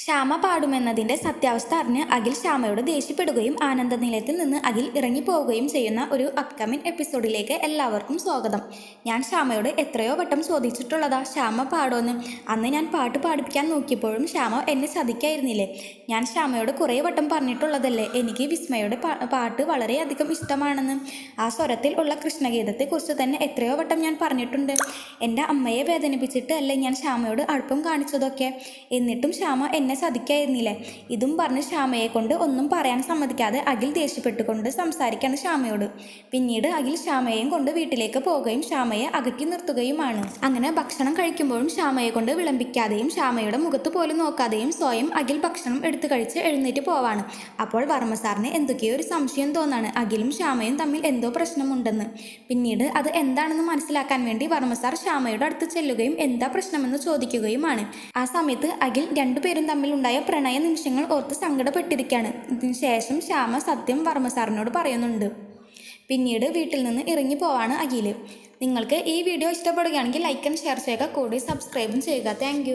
ശ്യാമ പാടുമെന്നതിൻ്റെ സത്യാവസ്ഥ അറിഞ്ഞ് അഖിൽ ശ്യാമയോട് ദേഷ്യപ്പെടുകയും ആനന്ദനിലയത്തിൽ നിന്ന് അഖിൽ ഇറങ്ങിപ്പോവുകയും ചെയ്യുന്ന ഒരു അപ്കമിങ് എപ്പിസോഡിലേക്ക് എല്ലാവർക്കും സ്വാഗതം. ഞാൻ ശ്യാമയോട് എത്രയോ വട്ടം ചോദിച്ചിട്ടുള്ളതാ ശ്യാമ പാടുമെന്ന്. അന്ന് ഞാൻ പാട്ട് പാടിപ്പിക്കാൻ നോക്കിയപ്പോഴും ശ്യാമ എന്നെ ചതിക്കായിരുന്നില്ലേ. ഞാൻ ശ്യാമയോട് കുറേ വട്ടം പറഞ്ഞിട്ടുള്ളതല്ലേ എനിക്ക് വിസ്മയുടെ പാട്ട് വളരെയധികം ഇഷ്ടമാണെന്ന്. ആ സ്വരത്തിൽ ഉള്ള കൃഷ്ണഗീതത്തെക്കുറിച്ച് തന്നെ എത്രയോ വട്ടം ഞാൻ പറഞ്ഞിട്ടുണ്ട്. എൻ്റെ അമ്മയെ വേദനിപ്പിച്ചിട്ട് അല്ലേ ഞാൻ ശ്യാമയോട് അടുപ്പം കാണിച്ചതൊക്കെ. എന്നിട്ടും ശ്യാമ എന്നെ ചതിക്കായിരുന്നില്ലേ. ഇതും പറഞ്ഞ് ശ്യാമയെ കൊണ്ട് ഒന്നും പറയാൻ സമ്മതിക്കാതെ അഖിൽ ദേഷ്യപ്പെട്ടുകൊണ്ട് സംസാരിക്കാണ് ശ്യാമയോട്. പിന്നീട് അഖിൽ ശ്യാമയെയും കൊണ്ട് വീട്ടിലേക്ക് പോവുകയും ശ്യാമയെ അകറ്റി നിർത്തുകയുമാണ്. അങ്ങനെ ഭക്ഷണം കഴിക്കുമ്പോഴും ശ്യാമയെ കൊണ്ട് വിളമ്പിക്കാതെയും ശ്യാമയുടെ മുഖത്ത് പോലും നോക്കാതെയും സ്വയം അഖിൽ ഭക്ഷണം എടുത്തു കഴിച്ച് എഴുന്നേറ്റ് പോവാണ്. അപ്പോൾ വർമ്മ സാറിന് എന്തൊക്കെയോ ഒരു സംശയം തോന്നാണ്, അഖിലും ശ്യാമയും തമ്മിൽ എന്തോ പ്രശ്നമുണ്ടെന്ന്. പിന്നീട് അത് എന്താണെന്ന് മനസ്സിലാക്കാൻ വേണ്ടി വർമ്മ സാർ ശ്യാമയുടെ അടുത്ത് ചെല്ലുകയും എന്താ പ്രശ്നമെന്ന് ചോദിക്കുകയുമാണ്. ആ സമയത്ത് അഖിൽ രണ്ടുപേരും തമ്മിലുണ്ടായ പ്രണയ നിമിഷങ്ങൾ ഓർത്ത് സങ്കടപ്പെട്ടിരിക്കുകയാണ്. ഇതിനുശേഷം ശ്യാമ സത്യം വർമ്മ സാറിനോട് പറയുന്നുണ്ട്. പിന്നീട് വീട്ടിൽ നിന്ന് ഇറങ്ങി പോവാണ് അഖിൽ. നിങ്ങൾക്ക് ഈ വീഡിയോ ഇഷ്ടപ്പെടുകയാണെങ്കിൽ ലൈക്ക് ആൻഡ് ഷെയർ ചെയ്യുക, കൂടി സബ്സ്ക്രൈബും ചെയ്യുക. താങ്ക്